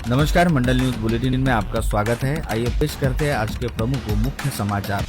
नमस्कार, मंडल news bulletin में आपका स्वागत है। आइए पेश करते हैं आज के प्रमुख व मुख्य समाचार।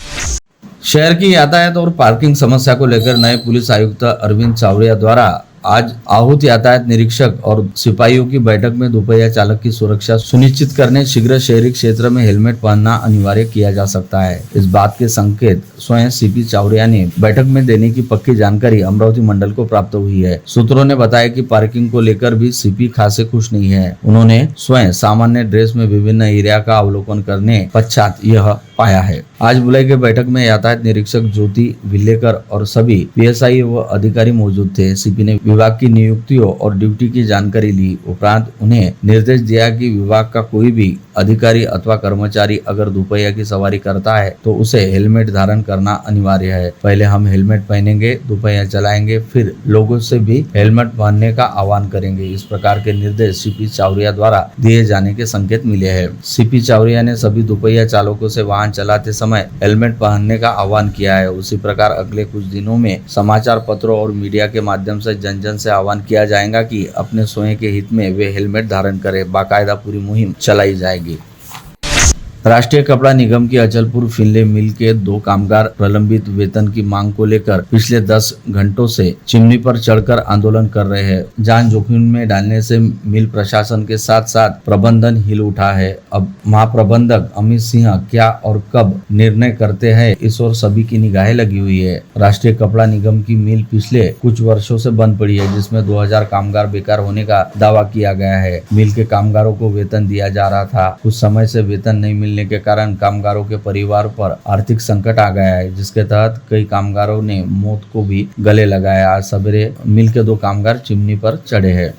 शहर की यातायात और पार्किंग समस्या को लेकर नए पुलिस आयुक्त अरविंद चावड़िया द्वारा आज आहूत यातायात निरीक्षक और सिपाहियों की बैठक में दोपहिया चालक की सुरक्षा सुनिश्चित करने शीघ्र शहरी क्षेत्र में हेलमेट पहनना अनिवार्य किया जा सकता है। इस बात के संकेत स्वयं सीपी चावड़िया ने बैठक में देने की पक्की जानकारी अमरावती मंडल को प्राप्त हुई है। सूत्रों ने बताया कि पार्किंग को लेकर भी सीपी खासे खुश नहीं है। उन्होंने स्वयं सामान्य ड्रेस में विभिन्न एरिया का अवलोकन करने पश्चात यह पाया है। आज बुलाई के बैठक में यातायात निरीक्षक ज्योति विल्लेकर और सभी पीएसआई व अधिकारी मौजूद थे। सीपी ने विभाग की नियुक्तियों और ड्यूटी की जानकारी ली। उपरांत उन्हें निर्देश दिया कि विभाग का कोई भी अधिकारी अथवा कर्मचारी अगर दोपहिया की सवारी करता है तो उसे हेलमेट धारण करना अनिवार्य है। पहले हम हेलमेट पहनेंगे, दोपहिया चलाएंगे, फिर लोगों से भी हेलमेट पहनने का आह्वान करेंगे। इस प्रकार के निर्देश सीपी चावड़िया द्वारा दिए जाने के संकेत मिले हैं। सीपी चावड़िया ने सभी दोपहिया चालकों से वाहन चलाते समय हेलमेट पहनने का आह्वान किया है। उसी प्रकार अगले कुछ दिनों में समाचार पत्रों और मीडिया के माध्यम से जन जन से आह्वान किया जाएगा कि अपने स्वयं के हित में वे हेलमेट धारण करें। बाकायदा पूरी मुहिम चलाई जाएगी। राष्ट्रीय कपड़ा निगम की अचलपुर फिनले मिल के 2 कामगार प्रलंबित वेतन की मांग को लेकर पिछले 10 घंटों से चिमनी पर चढ़कर आंदोलन कर रहे हैं। जान जोखिम में डालने से मिल प्रशासन के साथ साथ प्रबंधन हिल उठा है। अब महाप्रबंधक अमित सिंह क्या और कब निर्णय करते हैं, इस ओर सभी की निगाहें लगी हुई है। राष्ट्रीय कपड़ा निगम की मिल पिछले कुछ वर्षों से बंद पड़ी है, जिसमें 2000 कामगार बेकार होने का दावा किया गया है। मिल के कामगारों को वेतन दिया जा रहा था। कुछ समय से वेतन नहीं मिलने के कारण कामगारों के परिवार पर आर्थिक संकट आ गया है, जिसके तहत कई कामगारों ने मौत को भी गले लगाया। आज सवेरे मिल के 2 कामगार चिमनी पर चढ़े हैं।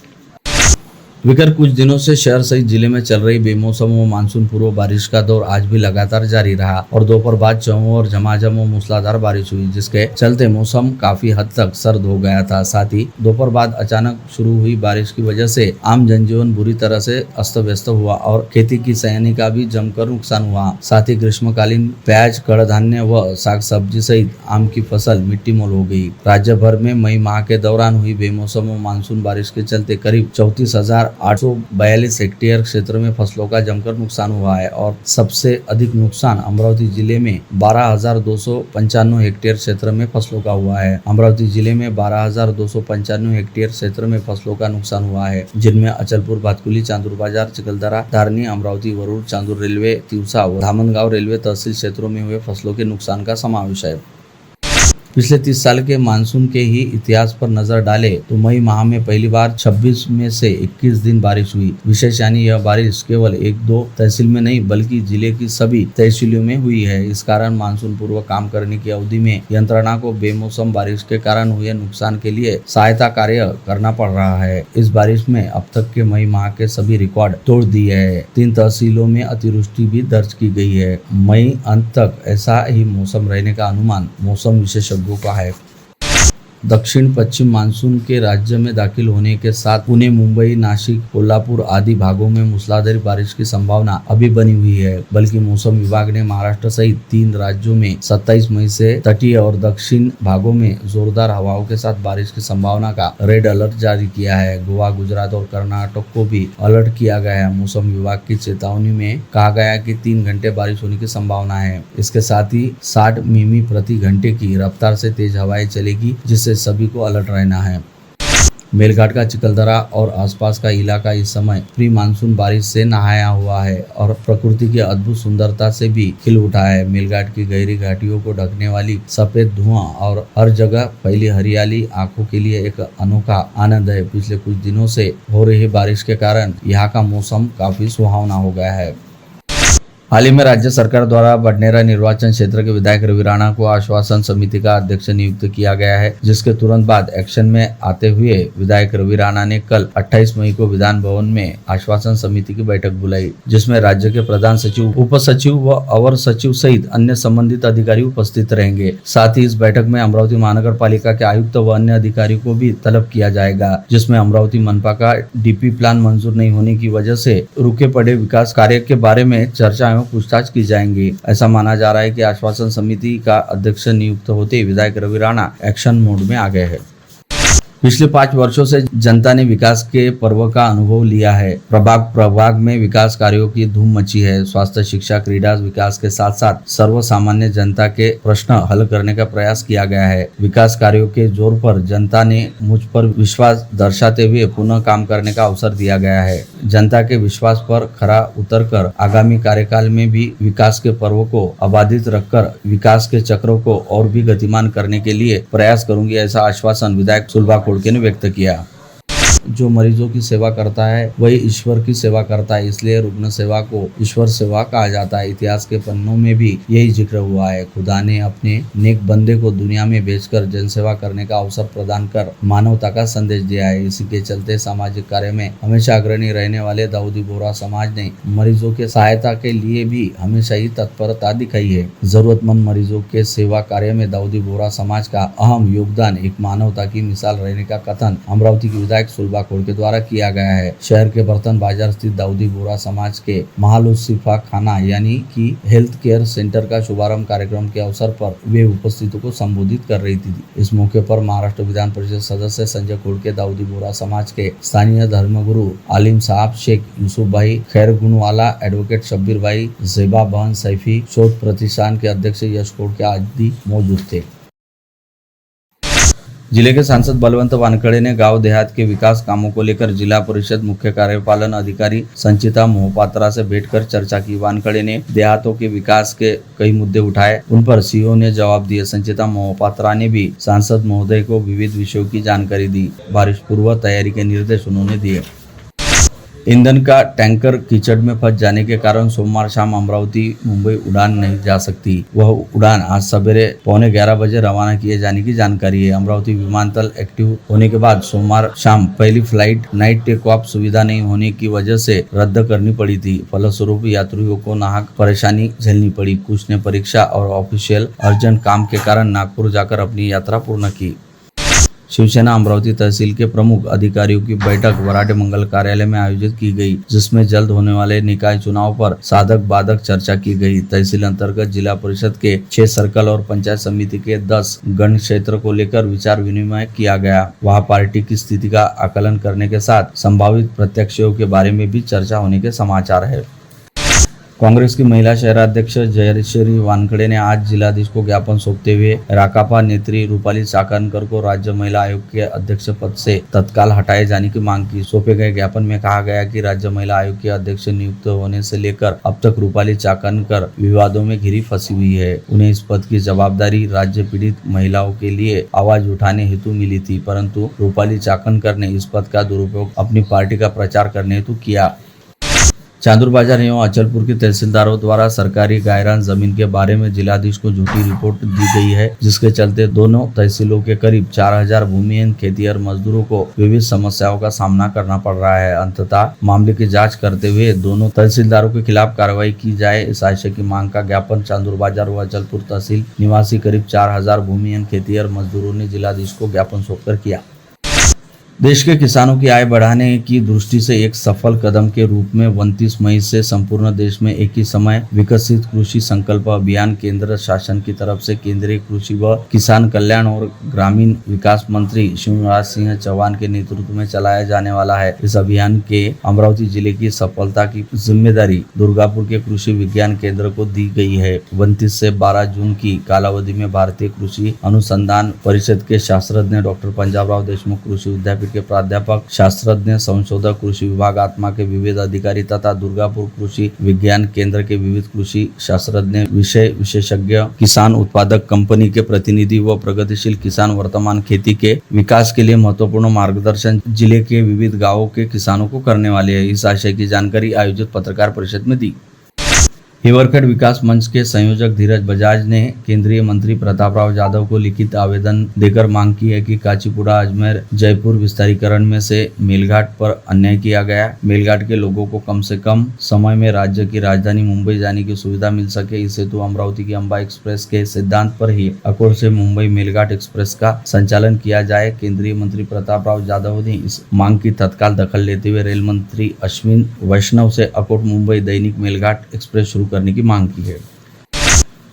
विगत कुछ दिनों से शहर सहित जिले में चल रही बेमौसम व मानसून पूर्व बारिश का दौर आज भी लगातार जारी रहा और दोपहर बाद चौमुखी और झमाझम व मूसलाधार बारिश हुई, जिसके चलते मौसम काफी हद तक सर्द हो गया था। साथ ही दोपहर बाद अचानक शुरू हुई बारिश की वजह से आम जनजीवन बुरी तरह से अस्त व्यस्त हुआ और खेती की सयानी का भी जमकर नुकसान हुआ। साथ ही ग्रीष्मकालीन प्याज, कड़धान्य व साग सब्जी सहित आम की फसल मिट्टी मोल हो गई। राज्य भर में मई माह के दौरान हुई बेमौसम व मानसून बारिश के चलते करीब 34,842 हेक्टेयर क्षेत्र में फसलों का जमकर नुकसान हुआ है और सबसे अधिक नुकसान अमरावती जिले में 12,295 हेक्टेयर क्षेत्र में फसलों का हुआ है। अमरावती जिले में 12,295 हेक्टेयर क्षेत्र में फसलों का नुकसान हुआ है, जिनमें अचलपुर, भातकुली, चांदूर बाजार, चिखलदरा, धारनी, अमरावती, वरुड़, चांदूर रेलवे, तिवसा व धामनगांव रेलवे तहसील क्षेत्रों में हुए फसलों के नुकसान का समावेश है। पिछले 30 साल के मानसून के ही इतिहास पर नजर डाले तो मई माह में पहली बार 26 में से 21 दिन बारिश हुई। विशेष यानी यह बारिश केवल 1-2 तहसील में नहीं बल्कि जिले की सभी तहसीलों में हुई है। इस कारण मानसून पूर्व काम करने की अवधि में यंत्रणा को बेमौसम बारिश के कारण हुए नुकसान के लिए सहायता कार्य करना पड़ रहा है। इस बारिश में अब तक के मई माह के सभी रिकॉर्ड तोड़ दिए है। 3 तहसीलों में अतिवृष्टि भी दर्ज की गई है। मई अंत तक ऐसा ही मौसम रहने का अनुमान मौसम विशेषज्ञों का है। दक्षिण पश्चिम मानसून के राज्य में दाखिल होने के साथ पुणे, मुंबई, नासिक, कोल्हापुर आदि भागों में मूसलाधार बारिश की संभावना अभी बनी हुई है। बल्कि मौसम विभाग ने महाराष्ट्र सहित 3 राज्यों में 27 मई से तटीय और दक्षिण भागों में जोरदार हवाओं के साथ बारिश की संभावना का रेड अलर्ट जारी किया है। गोवा, गुजरात और कर्नाटक को भी अलर्ट किया गया है। मौसम विभाग की चेतावनी में कहा गया कि 3 घंटे बारिश होने की संभावना है। इसके साथ ही 60 मिमी प्रति घंटे की रफ्तार से तेज हवाएं चलेगी, जिससे सभी को अलर्ट रहना है। मेलघाट का चिखलदरा और आसपास का इलाका इस समय प्री मानसून बारिश से नहाया हुआ है और प्रकृति की अद्भुत सुंदरता से भी खिल उठा है। मेलघाट की गहरी घाटियों को ढकने वाली सफेद धुआं और हर जगह फैली हरियाली आंखों के लिए एक अनोखा आनंद है। पिछले कुछ दिनों से हो रही बारिश के कारण यहाँ का मौसम काफी सुहावना हो गया है। हाल ही में राज्य सरकार द्वारा बडनेरा निर्वाचन क्षेत्र के विधायक रवि राणा को आश्वासन समिति का अध्यक्ष नियुक्त किया गया है, जिसके तुरंत बाद एक्शन में आते हुए विधायक रवि राणा ने कल 28 मई को विधान भवन में आश्वासन समिति की बैठक बुलाई, जिसमें राज्य के प्रधान सचिव, उप सचिव व अवर सचिव सहित अन्य संबंधित अधिकारी उपस्थित रहेंगे। साथ ही इस बैठक में अमरावती महानगर पालिका के आयुक्त व अन्य अधिकारियों को भी तलब किया जाएगा, जिसमें अमरावती मनपा का डीपी प्लान मंजूर नहीं होने की वजह से रुके पड़े विकास कार्य के बारे में चर्चा पूछताछ की जाएंगी। ऐसा माना जा रहा है कि आश्वासन समिति का अध्यक्ष नियुक्त होते ही विधायक रवि राणा एक्शन मोड में आ गए हैं। पिछले 5 वर्षों से जनता ने विकास के पर्व का अनुभव लिया है। प्रभाग में विकास कार्यों की धूम मची है। स्वास्थ्य, शिक्षा, क्रीड़ा विकास के साथ साथ सर्वसामान्य जनता के प्रश्न हल करने का प्रयास किया गया है। विकास कार्यों के जोर पर जनता ने मुझ पर विश्वास दर्शाते हुए पुनः काम करने का अवसर दिया गया है। जनता के विश्वास पर खरा उतरकर आगामी कार्यकाल में भी विकास के पर्व को अबाधित रखकर विकास के चक्रों को और भी गतिमान करने के लिए प्रयास करूंगी, ऐसा आश्वासन विधायक सुलभा खोड़के ने व्यक्त किया। जो मरीजों की सेवा करता है वही ईश्वर की सेवा करता है, इसलिए रुग्ण सेवा को ईश्वर सेवा कहा जाता है। इतिहास के पन्नों में भी यही जिक्र हुआ है। खुदा ने अपने नेक बंदे को दुनिया में भेजकर जनसेवा करने का अवसर प्रदान कर मानवता का संदेश दिया है। इसी के चलते सामाजिक कार्य में हमेशा अग्रणी रहने वाले दाऊदी बोहरा समाज ने मरीजों के सहायता के लिए भी हमेशा ही तत्परता दिखाई है। जरूरतमंद मरीजों के सेवा कार्य में दाऊदी बोहरा समाज का अहम योगदान एक मानवता की मिसाल रहने का कथन अमरावती की विधायक सुलभा खोड़के द्वारा किया गया है। शहर के बर्तन बाजार स्थित दाऊदी बोहरा समाज के महालुसिफा खाना यानी कि हेल्थ केयर सेंटर का शुभारंभ कार्यक्रम के अवसर पर वे उपस्थितों को संबोधित कर रही थी। इस मौके पर महाराष्ट्र विधान परिषद सदस्य संजय खोड़के, दाऊदी बोहरा समाज के स्थानीय धर्मगुरु आलिम साहब, शेख यूसुफ भाई खैरगुनवाला, एडवोकेट शब्बीर भाई, जेबा बहन सैफी, शोध प्रतिष्ठान के अध्यक्ष यश खोड़के आदि मौजूद थे। जिले के सांसद बलवंत वानखड़े ने गांव देहात के विकास कामों को लेकर जिला परिषद मुख्य कार्यपालन अधिकारी संचिता मोहपात्रा से भेंट कर चर्चा की। वानखड़े ने देहातों के विकास के कई मुद्दे उठाए, उन पर सीओ ने जवाब दिए। संचिता मोहपात्रा ने भी सांसद महोदय को विविध विषयों की जानकारी दी। बारिश पूर्व तैयारी के निर्देश उन्होंने दिए। ईंधन का टैंकर कीचड़ में फंस जाने के कारण सोमवार शाम अमरावती मुंबई उड़ान नहीं जा सकती। वह उड़ान आज सवेरे 11:15 बजे रवाना किए जाने की जानकारी है। अमरावती विमानतल एक्टिव होने के बाद सोमवार शाम पहली फ्लाइट नाइट टेक ऑफ सुविधा नहीं होने की वजह से रद्द करनी पड़ी थी। फलस्वरूप यात्रियों को नाहक परेशानी झेलनी पड़ी। कुछ ने परीक्षा और ऑफिशियल अर्जेंट काम के कारण नागपुर जाकर अपनी यात्रा पूर्ण की। शिवसेना अमरावती तहसील के प्रमुख अधिकारियों की बैठक वराटे मंगल कार्यालय में आयोजित की गई, जिसमें जल्द होने वाले निकाय चुनाव पर साधक बाधक चर्चा की गई। तहसील अंतर्गत जिला परिषद के 6 सर्कल और पंचायत समिति के 10 गण क्षेत्र को लेकर विचार विनिमय किया गया। वहां पार्टी की स्थिति का आकलन करने के साथ संभावित प्रत्याशियों के बारे में भी चर्चा होने के समाचार है। कांग्रेस की महिला शहराध्यक्ष जयश्री वानखड़े ने आज जिलाधीश को ज्ञापन सौंपते हुए राकापा नेत्री रूपाली चाकणकर को राज्य महिला आयोग के अध्यक्ष पद से तत्काल हटाए जाने की मांग की। सौंपे गए ज्ञापन में कहा गया कि राज्य महिला आयोग के अध्यक्ष नियुक्त होने से लेकर अब तक रूपाली चाकणकर विवादों में घिरी फंसी हुई है। उन्हें इस पद की जवाबदारी राज्य पीड़ित महिलाओं के लिए आवाज उठाने हेतु मिली थी, परंतु रूपाली चाकणकर ने इस पद का दुरुपयोग अपनी पार्टी का प्रचार करने हेतु किया। चांदूर बाजार एवं अचलपुर के तहसीलदारों द्वारा सरकारी गायरान जमीन के बारे में जिलाधीश को झूठी रिपोर्ट दी गई है, जिसके चलते दोनों तहसीलों के करीब 4000 भूमिहीन खेतिहर मजदूरों को विविध समस्याओं का सामना करना पड़ रहा है। अंततः मामले की जांच करते हुए दोनों तहसीलदारों के खिलाफ कार्रवाई की जाए, इस आशय की मांग का ज्ञापन चांदूर बाजार व अचलपुर तहसील निवासी करीब 4000 भूमिहीन खेतिहर मजदूरों ने जिलाधीश को ज्ञापन सौंपकर किया। देश के किसानों की आय बढ़ाने की दृष्टि से एक सफल कदम के रूप में 29 मई से संपूर्ण देश में एक ही समय विकसित कृषि संकल्प अभियान केंद्र शासन की तरफ से केंद्रीय कृषि व किसान कल्याण और ग्रामीण विकास मंत्री शिवराज सिंह चौहान के नेतृत्व में चलाया जाने वाला है। इस अभियान के अमरावती जिले की सफलता की जिम्मेदारी दुर्गापुर के कृषि विज्ञान केंद्र को दी गई है। 29 से 12 जून की कालावधि में भारतीय कृषि अनुसंधान परिषद के शास्त्रज्ञ डॉक्टर पंजाबराव देशमुख कृषि विद्यापीठ के प्राध्यापक, शास्त्रज्ञ, संशोधक, कृषि विभाग आत्मा के विविध अधिकारी तथा दुर्गापुर कृषि विज्ञान केंद्र के विविध कृषि शास्त्रज्ञ, विषय विशेषज्ञ, किसान उत्पादक कंपनी के प्रतिनिधि व प्रगतिशील किसान वर्तमान खेती के विकास के लिए महत्वपूर्ण मार्गदर्शन जिले के विविध गांवों के किसानों को करने वाले हैं। इस आशय की जानकारी आयोजित पत्रकार परिषद में दी। हिवरखेड़ विकास मंच के संयोजक धीरज बजाज ने केंद्रीय मंत्री प्रतापराव जाधव को लिखित आवेदन देकर मांग की है कि काचीपुरा अजमेर जयपुर विस्तारीकरण में से मेलघाट पर अन्याय किया गया। मेलघाट के लोगों को कम से कम समय में राज्य की राजधानी मुंबई जाने की सुविधा मिल सके, इस हेतु अमरावती की अंबा एक्सप्रेस के सिद्धांत पर ही अकोट से मुंबई मेलघाट एक्सप्रेस का संचालन किया जाए। केंद्रीय मंत्री प्रतापराव जाधव ने इस मांग की तत्काल दखल लेते हुए रेल मंत्री अश्विन वैष्णव से अकोट मुंबई दैनिक मेलघाट एक्सप्रेस शुरू करने की मांग की है।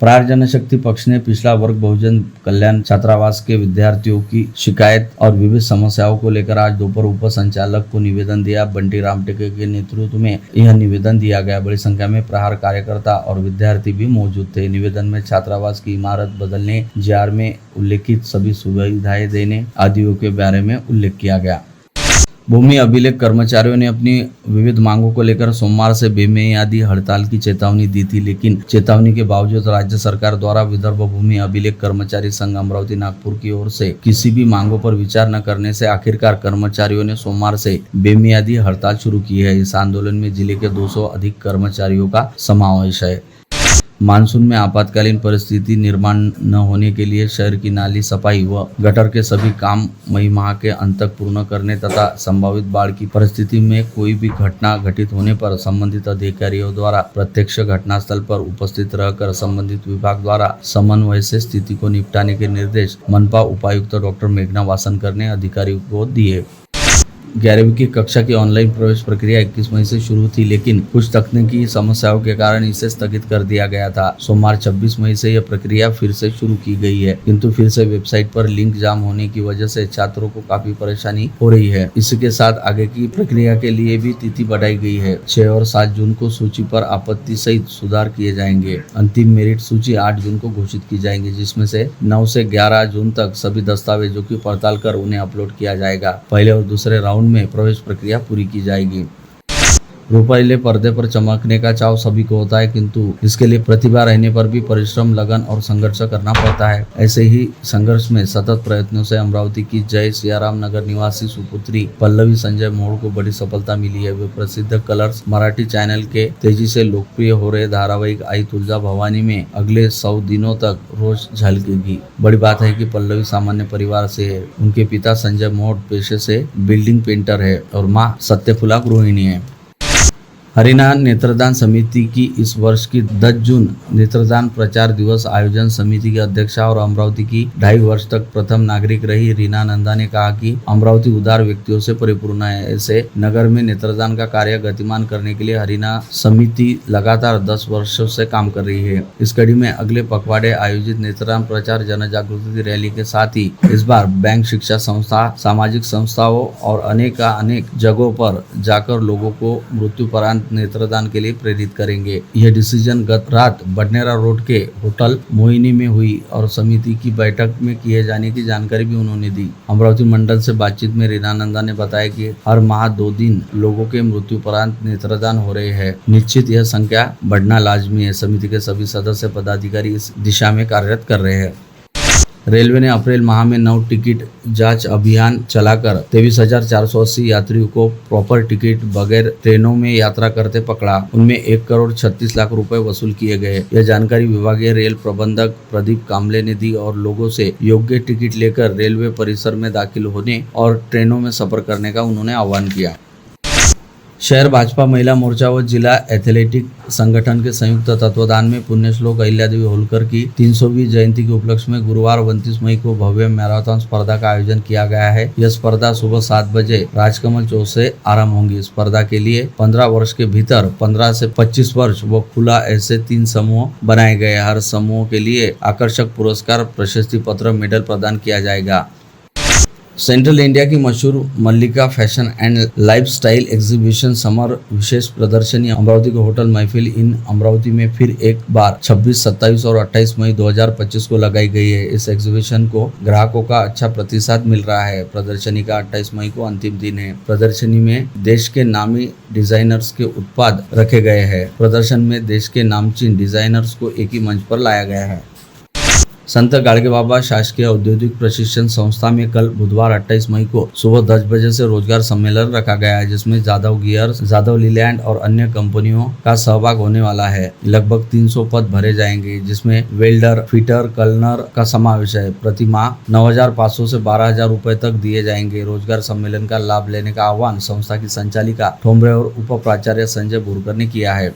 प्रहार जनशक्ति पक्ष ने पिछला वर्ग बहुजन कल्याण छात्रावास के विद्यार्थियों की शिकायत और विविध समस्याओं को लेकर आज दोपहर उप संचालक को निवेदन दिया। बंटी रामटेके के नेतृत्व में यह निवेदन दिया गया। बड़ी संख्या में प्रहार कार्यकर्ता और विद्यार्थी भी मौजूद थे। निवेदन में छात्रावास की इमारत बदलने, जीआर में उल्लेखित सभी सुविधाएं देने आदियों के बारे में उल्लेख किया गया। भूमि अभिलेख कर्मचारियों ने अपनी विविध मांगों को लेकर सोमवार से बेमियादी हड़ताल की चेतावनी दी थी, लेकिन चेतावनी के बावजूद राज्य सरकार द्वारा विदर्भ भूमि अभिलेख कर्मचारी संघ अमरावती नागपुर की ओर से किसी भी मांगों पर विचार न करने से आखिरकार कर्मचारियों ने सोमवार से बेमियादी हड़ताल शुरू की है। इस आंदोलन में जिले के 200 अधिक कर्मचारियों का समावेश है। मानसून में आपातकालीन परिस्थिति निर्माण न होने के लिए शहर की नाली सफाई व गटर के सभी काम मई माह के अंत तक पूर्ण करने तथा संभावित बाढ़ की परिस्थिति में कोई भी घटना घटित होने पर संबंधित अधिकारियों द्वारा प्रत्यक्ष घटनास्थल पर उपस्थित रहकर संबंधित विभाग द्वारा समन्वय से स्थिति को निपटाने के निर्देश मनपा उपायुक्त डॉक्टर मेघना वासनकर ने अधिकारियों को दिए। 11वीं की कक्षा की ऑनलाइन प्रवेश प्रक्रिया 21 मई से शुरू थी, लेकिन कुछ तकनीकी समस्याओं के कारण इसे स्थगित कर दिया गया था। सोमवार 26 मई से यह प्रक्रिया फिर से शुरू की गई है, किंतु फिर से वेबसाइट पर लिंक जाम होने की वजह से छात्रों को काफी परेशानी हो रही है। इसके साथ आगे की प्रक्रिया के लिए भी तिथि बढ़ाई गई है। 6 और 7 जून को सूची पर आपत्ति सहित सुधार किए जाएंगे। अंतिम मेरिट सूची 8 जून को घोषित की जाएंगी, जिसमें से 9 से 11 जून तक सभी दस्तावेजों की पड़ताल कर उन्हें अपलोड किया जाएगा। पहले और दूसरे राउंड में प्रवेश प्रक्रिया पूरी की जाएगी। रूपाइले पर्दे पर चमकने का चाव सभी को होता है, किंतु इसके लिए प्रतिभा रहने पर भी परिश्रम, लगन और संघर्ष करना पड़ता है। ऐसे ही संघर्ष में सतत प्रयत्नों से अमरावती की जय सियाराम नगर निवासी सुपुत्री पल्लवी संजय मोड़ को बड़ी सफलता मिली है। वे प्रसिद्ध कलर्स मराठी चैनल के तेजी से लोकप्रिय हो रहे धारावाहिक आई तुलजा भवानी में अगले 100 दिनों तक रोज झलकेगी। बड़ी बात है कि पल्लवी सामान्य परिवार से है। उनके पिता संजय मोड़ पेशे से बिल्डिंग पेंटर है और माँ सत्यफुला गृहिणी है। हरिना नेत्रदान समिति की इस वर्ष की 10 जून नेत्रदान प्रचार दिवस आयोजन समिति की अध्यक्षा और अमरावती की 2.5 वर्ष तक प्रथम नागरिक रही रीना नंदा ने कहा कि अमरावती उदार व्यक्तियों से परिपूर्ण है। ऐसे नगर में नेत्रदान का कार्य गतिमान करने के लिए हरिना समिति लगातार 10 वर्षों से काम कर रही है। इस कड़ी में अगले पखवाड़े आयोजित नेत्रदान प्रचार जन जागृति रैली के साथ ही इस बार बैंक, शिक्षा संस्था, सामाजिक संस्थाओं और अनेक जगहों पर जाकर लोगों को मृत्युपरांत नेत्रदान के लिए प्रेरित करेंगे। यह डिसीजन गत रात बडनेरा रोड के होटल मोहिनी में हुई और समिति की बैठक में किए जाने की जानकारी भी उन्होंने दी। अमरावती मंडल से बातचीत में रीना नंदा ने बताया कि हर माह 2 दिन लोगों के मृत्युपरांत नेत्रदान हो रहे हैं। निश्चित यह संख्या बढ़ना लाजमी है। समिति के सभी सदस्य पदाधिकारी इस दिशा में कार्यरत कर रहे हैं। रेलवे ने अप्रैल माह में 9 टिकट जांच अभियान चलाकर 23,480 यात्रियों को प्रॉपर टिकट बगैर ट्रेनों में यात्रा करते पकड़ा। उनमें 1,36,00,000 रुपए वसूल किए गए। यह जानकारी विभागीय रेल प्रबंधक प्रदीप कामले ने दी और लोगों से योग्य टिकट लेकर रेलवे परिसर में दाखिल होने और ट्रेनों में सफर करने का उन्होंने आह्वान किया। शहर भाजपा महिला मोर्चा व जिला एथलेटिक संगठन के संयुक्त तत्वाधान में पुण्यश्लोक अहिल्यादेवी होलकर की 300वीं जयंती के उपलक्ष्य में गुरुवार 29 मई को भव्य मैराथन स्पर्धा का आयोजन किया गया है। यह स्पर्धा सुबह 7 बजे राजकमल चौक से आरंभ होगी। स्पर्धा के लिए 15 वर्ष के भीतर 15 से 25 वर्ष व खुला ऐसे 3 समूह बनाए गए। हर समूह के लिए आकर्षक पुरस्कार, प्रशस्ति पत्र, मेडल प्रदान किया जाएगा। सेंट्रल इंडिया की मशहूर Mallika fashion and lifestyle exhibition summer विशेष प्रदर्शनी अमरावती के होटल महफिल इन अमरावती में फिर एक बार 26, 27 और 28 मई 2025 को लगाई गई है। इस एग्जीबिशन को ग्राहकों का अच्छा प्रतिसाद मिल रहा है। प्रदर्शनी का 28 मई को अंतिम दिन है। प्रदर्शनी में देश के नामी डिजाइनर्स के उत्पाद रखे गए हैं। प्रदर्शन में देश के नामचीन डिजाइनर्स को एक ही मंच पर लाया गया है। संत गाडगे बाबा शासकीय औद्योगिक प्रशिक्षण संस्था में कल बुधवार 28 मई को सुबह 10 बजे से रोजगार सम्मेलन रखा गया है, जिसमें जादव गियर्स, जादव लीलैंड और अन्य कंपनियों का सहभाग होने वाला है। लगभग 300 पद भरे जाएंगे, जिसमें वेल्डर, फिटर, कलनर का समावेश है। प्रति माह 9,500 से 12,000 रुपए तक दिए जाएंगे। रोजगार सम्मेलन का लाभ लेने का आह्वान संस्था की संचालिका ठोंबरे और उप प्राचार्य संजय बुरकर ने किया है।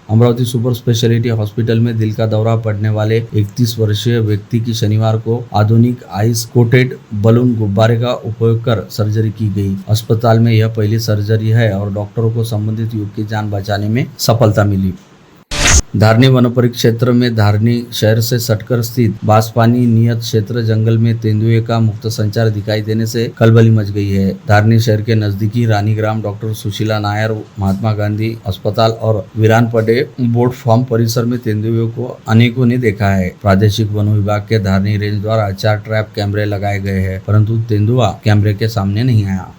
अमरावती सुपर स्पेशलिटी हॉस्पिटल में दिल का दौरा पड़ने वाले 31 वर्षीय व्यक्ति की शनिवार को आधुनिक आइस कोटेड बलून गुब्बारे का उपयोग कर सर्जरी की गई। अस्पताल में यह पहली सर्जरी है और डॉक्टरों को संबंधित युवक की जान बचाने में सफलता मिली। धारनी वन परिक्षेत्र में धारनी शहर से सटकर स्थित बांसपानी नियत क्षेत्र जंगल में तेंदुए का मुक्त संचार दिखाई देने से खलबली मच गई है। धारनी शहर के नजदीकी रानीग्राम, डॉक्टर सुशीला नायर महात्मा गांधी अस्पताल और वीरान पडे बोर्ड फार्म परिसर में तेंदुओं को अनेकों ने देखा है। प्रादेशिक वन विभाग के धारनी रेंज द्वारा 4 ट्रैप कैमरे लगाए गए हैं, परंतु तेंदुआ कैमरे के सामने नहीं आया।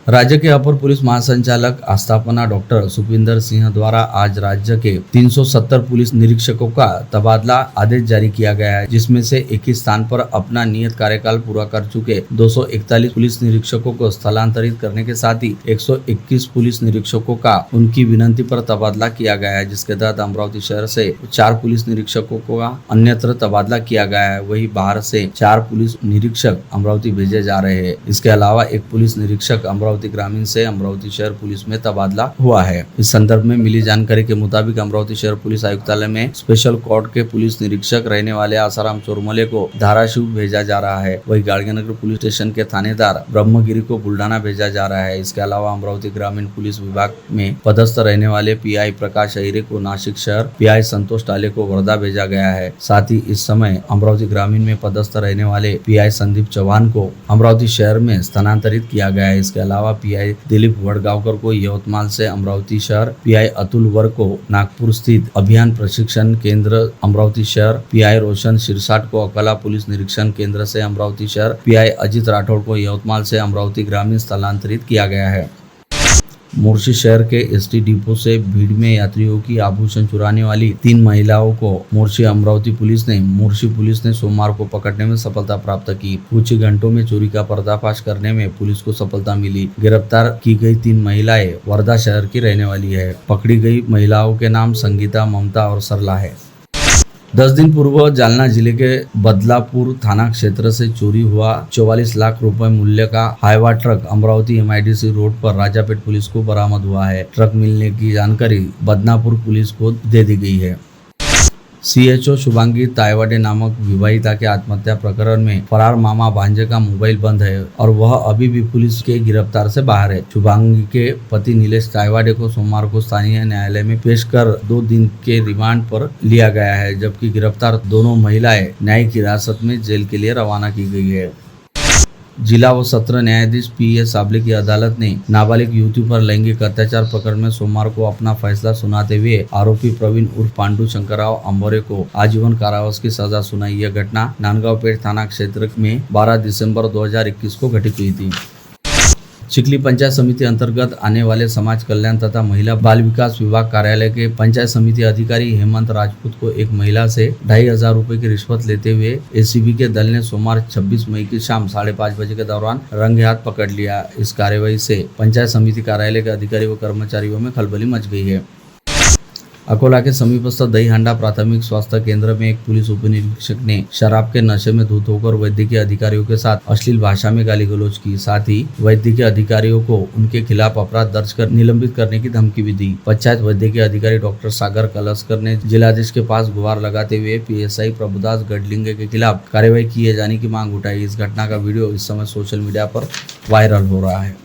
राज्य के अपर पुलिस महासंचालक स्थापना डॉक्टर सुखविंदर सिंह द्वारा आज राज्य के 370 पुलिस निरीक्षकों का तबादला आदेश जारी किया गया है, जिसमें से एक ही स्थान पर अपना नियत कार्यकाल पूरा कर चुके 241 पुलिस निरीक्षकों को स्थलांतरित करने के साथ ही 121 पुलिस निरीक्षकों का उनकी विनती पर तबादला किया गया है, जिसके तहत अमरावती शहर से 4 पुलिस निरीक्षकों का अन्यत्र तबादला किया गया है। वही बाहर से 4 पुलिस निरीक्षक अमरावती भेजे जा रहे हैं। इसके अलावा एक पुलिस निरीक्षक अमरावती ग्रामीण से अमरावती शहर पुलिस में तबादला हुआ है। इस संदर्भ में मिली जानकारी के मुताबिक अमरावती शहर पुलिस आयुक्तालय में स्पेशल कोर्ट के पुलिस निरीक्षक रहने वाले आसाराम चोरमले को धाराशिव भेजा जा रहा है। वही गाड़गीनगर पुलिस स्टेशन के थानेदार ब्रह्मगिरी को बुल्ढाना भेजा जा रहा है। इसके अलावा अमरावती ग्रामीण पुलिस विभाग में पदस्थ रहने वाले पीआई प्रकाश अहिरे को नासिक शहर, पीआई संतोष टाले को वर्धा भेजा गया है। साथ ही इस समय अमरावती ग्रामीण में पदस्थ रहने वाले पीआई संदीप चौहान को अमरावती शहर में स्थानांतरित किया गया है। इसके अलावा पीआई दिलीप वडगांवकर को यवतमाल से अमरावती शहर, पीआई अतुल वर्ग को नागपुर स्थित अभियान प्रशिक्षण केंद्र अमरावती शहर, पीआई रोशन शिरसाट को अकला पुलिस निरीक्षण केंद्र से अमरावती शहर, पीआई अजित राठौड़ को यवतमाल से अमरावती ग्रामीण स्थलांतरित किया गया है। मोर्शी शहर के एसटी डिपो से भीड़ में यात्रियों की आभूषण चुराने वाली 3 महिलाओं को मोर्शी पुलिस ने सोमवार को पकड़ने में सफलता प्राप्त की। कुछ ही घंटों में चोरी का पर्दाफाश करने में पुलिस को सफलता मिली। गिरफ्तार की गई 3 महिलाएं वर्धा शहर की रहने वाली है। पकड़ी गई महिलाओं के नाम संगीता, ममता और सरला है। 10 दिन पूर्व जालना जिले के बदलापुर थाना क्षेत्र से चोरी हुआ 44 लाख रुपए मूल्य का Hyva truck Amravati MIDC road पर राजापेट पुलिस को बरामद हुआ है। ट्रक मिलने की जानकारी बदनापुर पुलिस को दे दी गई है। CHO शुभांगी तायवाडे नामक विवाहिता के आत्महत्या प्रकरण में फरार मामा भांजे का मोबाइल बंद है और वह अभी भी पुलिस के गिरफ्तार से बाहर है। शुभांगी के पति नीलेश तायवाडे को सोमवार को स्थानीय न्यायालय में पेश कर 2 दिन के रिमांड पर लिया गया है, जबकि गिरफ्तार दोनों महिलाएं न्यायिक हिरासत में जेल के लिए रवाना की गई है। जिला व सत्र न्यायाधीश P.A. साबले की अदालत ने नाबालिग युवती पर लैंगिक अत्याचार प्रकरण में सोमवार को अपना फैसला सुनाते हुए आरोपी प्रवीण उर्फ पांडु शंकरराव अंबोरे को आजीवन कारावास की सजा सुनाई। यह घटना नांदगांवपेट थाना क्षेत्र में 12 दिसंबर 2021 को घटित हुई थी। चिखली पंचायत समिति अंतर्गत आने वाले समाज कल्याण तथा महिला बाल विकास विभाग कार्यालय के पंचायत समिति अधिकारी हेमंत राजपूत को एक महिला से 2500 रुपए की रिश्वत लेते हुए ACB के दल ने सोमवार 26 मई की शाम 5:30 बजे के दौरान रंगे हाथ पकड़ लिया। इस कार्यवाही से पंचायत समिति कार्यालय के अधिकारी व कर्मचारियों में खलबली मच गई है। अकोला के समीपस्थ दहीहांडा प्राथमिक स्वास्थ्य केंद्र में एक पुलिस उपनिरीक्षक ने शराब के नशे में धुत होकर वैद्यकीय अधिकारियों के साथ अश्लील भाषा में गाली गलौज की। साथ ही वैद्यकीय अधिकारियों को उनके खिलाफ अपराध दर्ज कर निलंबित करने की धमकी भी दी। पंचायत वैद्यकीय अधिकारी डॉक्टर सागर कलस्कर ने जिलाधीश के पास गुहार लगाते हुए PSI प्रभुदास गडलिंगे के खिलाफ कार्रवाई किए जाने की मांग उठाई। इस घटना का वीडियो इस समय सोशल मीडिया पर वायरल हो रहा है।